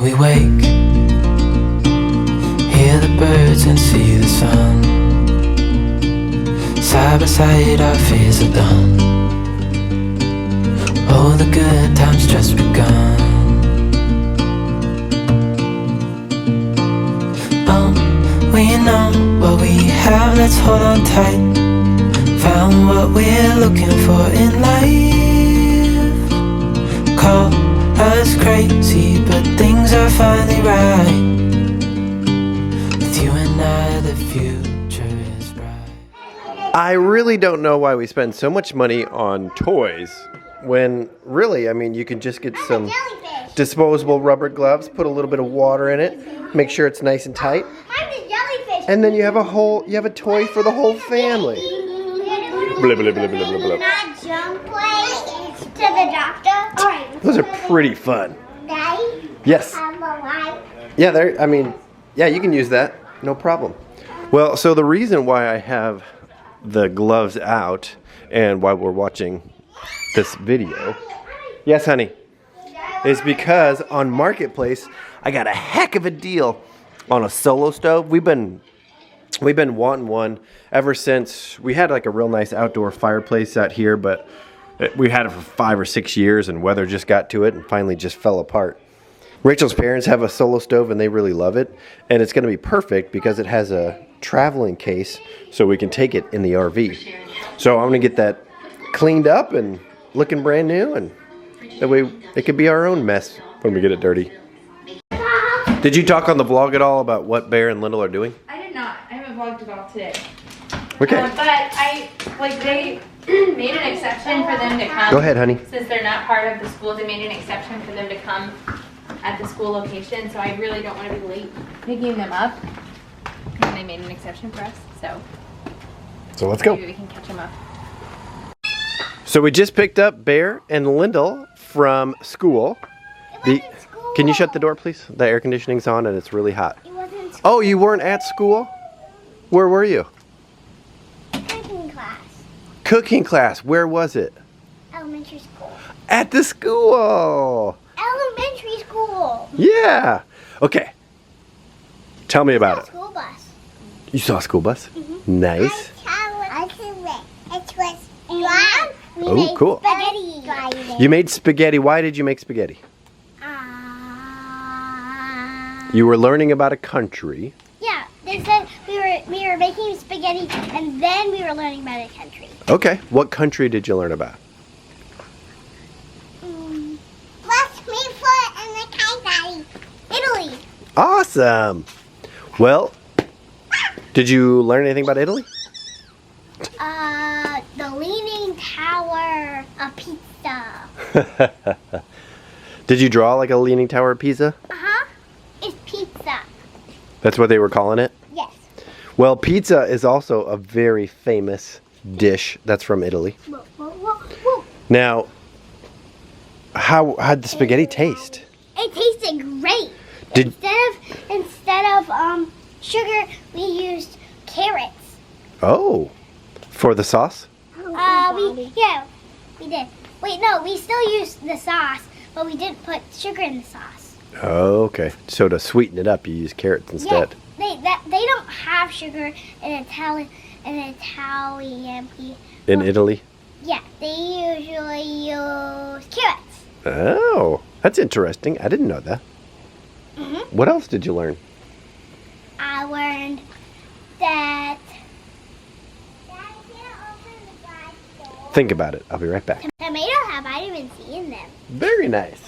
we wake, hear the birds and see the sun. Side by side our fears are done. Oh, the good times just begun. We know what we have, let's hold on tight. Found what we're looking for in life. Call us crazy, but things are finally right. With you and I, the future is bright. I really don't know why we spend so much money on toys when really, I mean, you can just get some disposable rubber gloves, put a little bit of water in it, make sure it's nice and tight. And then you have a toy for the whole family. Blah, blah, blah, blah, blah, blah. Not jump place to the doctor. All right. Those are pretty fun. Daddy? Yes. Yeah, yeah, you can use that. No problem. Well, so the reason why I have the gloves out and why we're watching this video, yes, honey, is because on Marketplace, I got a heck of a deal on a solo stove. We've been wanting one ever since we had like a real nice outdoor fireplace out here, but we had it for 5 or 6 years and weather just got to it and finally just fell apart. Rachel's parents have a solo stove and they really love it, and it's going to be perfect because it has a traveling case so we can take it in the RV. So I'm going to get that cleaned up and looking brand new, and that way it could be our own mess when we get it dirty. Did you talk on the vlog at all about what Berend Lyndle are doing? I did not. I haven't vlogged at all today. Okay. But they made an exception for them to come. Go ahead, honey. Since they're not part of the school, they made an exception for them to come at the school location. So I really don't want to be late picking them up. And they made an exception for us. So Let's go. maybe we can catch them up. So we just picked up Berend Lyndle from school. Can you shut the door, please? The air conditioning's on and it's really hot. It wasn't school. Oh, you weren't at school? Where were you? Cooking class. Cooking class. Where was it? Elementary school. At the school. Elementary school. Yeah. Okay. Tell me about it. School bus. You saw a school bus? Mm-hmm. Nice. Oh, cool. Spaghetti. You made spaghetti. Why did you make spaghetti? You were learning about a country. Yeah, they said we were making spaghetti and then we were learning about a country. Okay. What country did you learn about? Italy. Awesome. Well, did you learn anything about Italy? The Leaning Tower of Pizza. Did you draw like a Leaning Tower of Pisa? Uh-huh. It's pizza. That's what they were calling it? Yes. Well, pizza is also a very famous dish that's from Italy. Whoa, whoa, whoa, whoa. Now, how'd the spaghetti taste? It tasted great. Instead of sugar, we used carrots. Oh, for the sauce? We did. Wait, no, we still used the sauce, but we didn't put sugar in the sauce. Oh, okay. So to sweeten it up, you use carrots instead. Yeah, they don't have sugar in Italian. In Italy? Yeah, they usually use carrots. Oh, that's interesting. I didn't know that. Mm-hmm. What else did you learn? I learned that. Think about it. I'll be right back. Tomatoes have vitamin C in them. Very nice.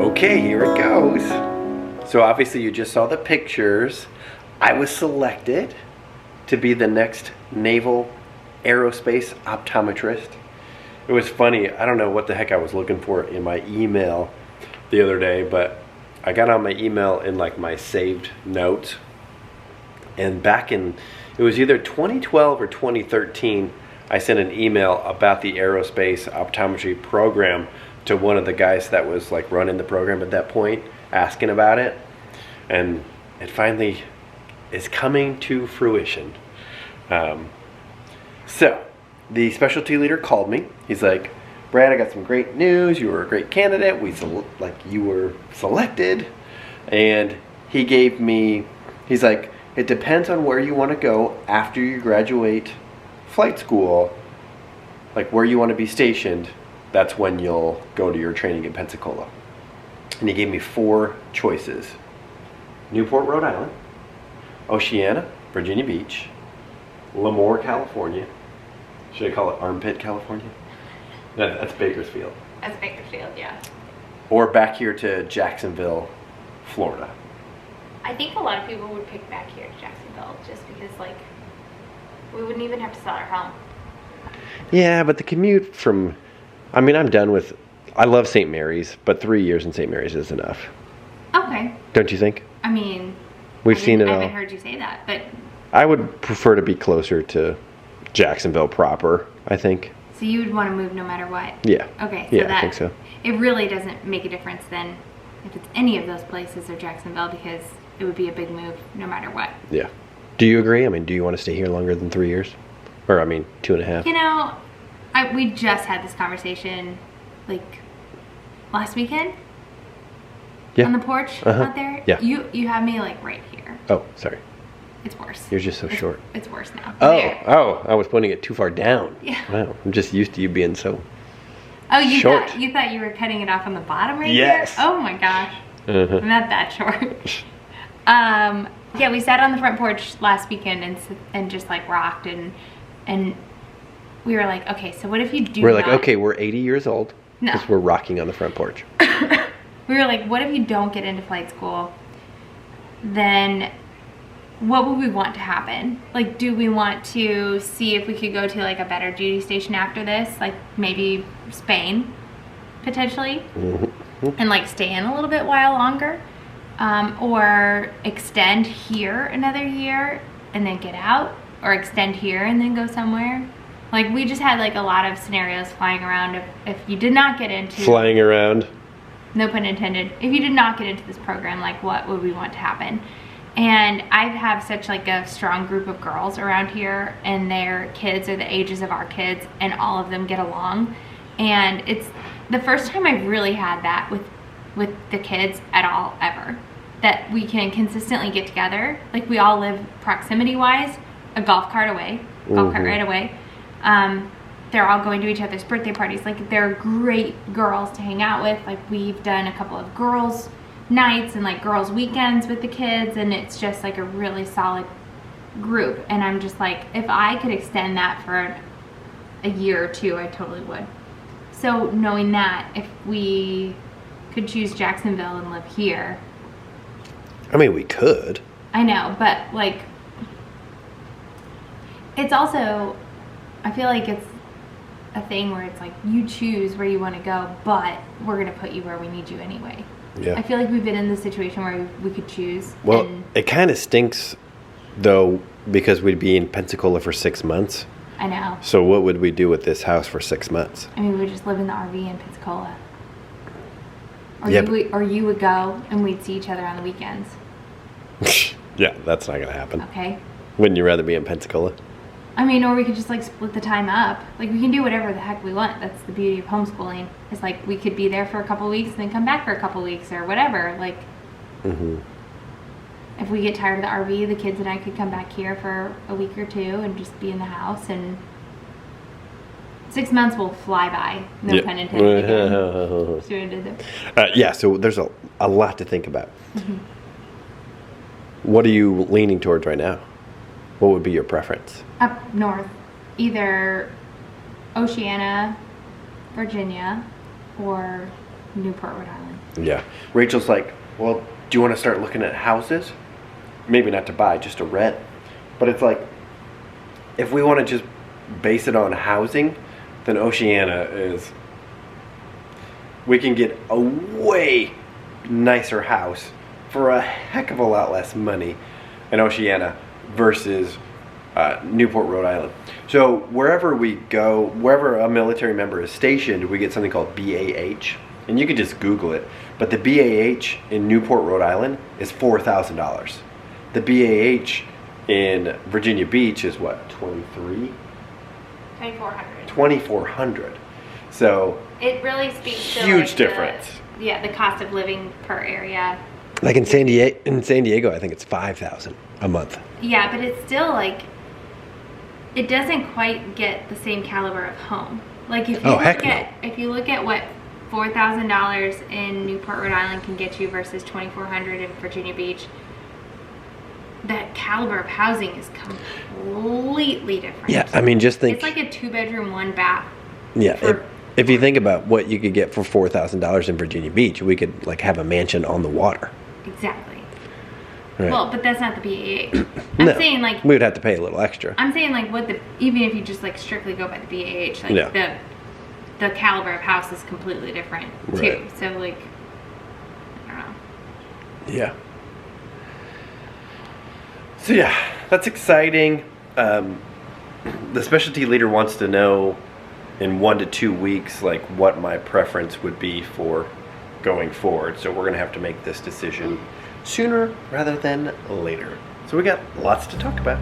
Okay, here it goes. So obviously you just saw the pictures. I was selected to be the next naval aerospace optometrist. It was funny. I don't know what the heck I was looking for in my email the other day, but I got on my email in like my saved notes, and back in, it was either 2012 or 2013, I sent an email about the aerospace optometry program to one of the guys that was like running the program at that point, asking about it, and it finally is coming to fruition. So the specialty leader called me. He's like, Brad, I got some great news. You were a great candidate. You were selected. And he gave me, he's like, it depends on where you want to go after you graduate flight school, like where you want to be stationed. That's when you'll go to your training in Pensacola. And he gave me 4 choices: Newport, Rhode Island, Oceana, Virginia Beach, Lemoore, California. Should I call it Armpit, California? That's Bakersfield. That's Bakersfield, yeah. Or back here to Jacksonville, Florida. I think a lot of people would pick back here to Jacksonville just because, like, we wouldn't even have to sell our home. Yeah, but the commute from, I mean, I'm done with, I love St. Mary's, but 3 years in St. Mary's is enough. Okay. Don't you think? I mean, We've seen it all. I haven't heard you say that, but. I would prefer to be closer to Jacksonville proper, I think. So you would want to move no matter what? Yeah. Okay. So yeah, I think so. It really doesn't make a difference then if it's any of those places or Jacksonville, because it would be a big move no matter what. Yeah. Do you agree? I mean, do you want to stay here longer than 3 years? Or, I mean, 2.5? You know, we just had this conversation, like, last weekend. Yeah. On the porch out there. Yeah. You have me, like, right here. Oh, sorry. It's worse. You're just so short. It's worse now. Oh, There. I was putting it too far down. Yeah. Wow, I'm just used to you being so Oh, you short. thought you were cutting it off on the bottom right Yes. here? Oh my gosh. Uh-huh. I'm not that short. Yeah, we sat on the front porch last weekend and just like rocked and we were like, okay, so what if you do We're like, not- okay, we're 80 years old No. because we're rocking on the front porch. We were like, what if you don't get into flight school? Then what would we want to happen? Like, do we want to see if we could go to like a better duty station after this? Like maybe Spain, potentially? And like stay in a little bit while longer? Or extend here another year and then get out? Or extend here and then go somewhere? Like, we just had like a lot of scenarios flying around if you did not get into... Flying around. No pun intended. If you did not get into this program, like, what would we want to happen? And I have such like a strong group of girls around here, and their kids are the ages of our kids, and all of them get along. And it's the first time I've really had that with the kids at all, ever. That we can consistently get together. Like, we all live proximity-wise, a golf cart away, golf cart ride away. They're all going to each other's birthday parties. Like, they're great girls to hang out with. Like, we've done a couple of girls' nights and like girls' weekends with the kids, and it's just like a really solid group. And I'm just like, if I could extend that for a year or two, I totally would. So knowing that, if we could choose Jacksonville and live here. I mean, we could. I know, but like, it's also, I feel like it's a thing where it's like, you choose where you want to go, but we're going to put you where we need you anyway. Yeah. I feel like we've been in this situation where we could choose. Well, and it kind of stinks, though, because we'd be in Pensacola for 6 months. I know. So what would we do with this house for 6 months? I mean, we would just live in the RV in Pensacola. Or, Yeah, you would go and we'd see each other on the weekends. Yeah, that's not going to happen. Okay? Wouldn't you rather be in Pensacola? I mean, or we could just like split the time up. Like, we can do whatever the heck we want. That's the beauty of homeschooling. It's like, we could be there for a couple weeks and then come back for a couple weeks or whatever. Like, if we get tired of the RV, the kids and I could come back here for a week or two and just be in the house, and 6 months will fly by. No Yeah. pun intended. Again. See what I did there? Yeah, so there's a lot to think about. What are you leaning towards right now? What would be your preference? Up north, either Oceana, Virginia, or Newport, Rhode Island. Yeah. Rachel's like, well, do you want to start looking at houses? Maybe not to buy, just to rent. But it's like, if we want to just base it on housing, then Oceana is, we can get a way nicer house for a heck of a lot less money in Oceana versus Newport, Rhode Island. So wherever we go, wherever a military member is stationed, we get something called BAH, and you can just Google it. But the BAH in Newport, Rhode Island is $4,000. The BAH in Virginia Beach is what, 2,400. 2,400. So it really speaks to huge difference. The cost of living per area. Like in San Diego, I think it's $5,000 a month. Yeah, but it's still like, it doesn't quite get the same caliber of home. Like if you if you look at what $4,000 in Newport, Rhode Island can get you versus $2,400 in Virginia Beach, that caliber of housing is completely different. Yeah, I mean, just think. It's like a 2-bedroom, 1 bath. Yeah, if you think about what you could get for $4,000 in Virginia Beach, we could like have a mansion on the water. Exactly. Right. Well, but that's not the BAH. I'm saying like we would have to pay a little extra. I'm saying like even if you just like strictly go by the BAH, like the caliber of house is completely different too. Right. So like, I don't know. Yeah. So yeah, that's exciting. The specialty leader wants to know in 1 to 2 weeks, like what my preference would be for going forward. So we're gonna have to make this decision sooner rather than later. So we got lots to talk about.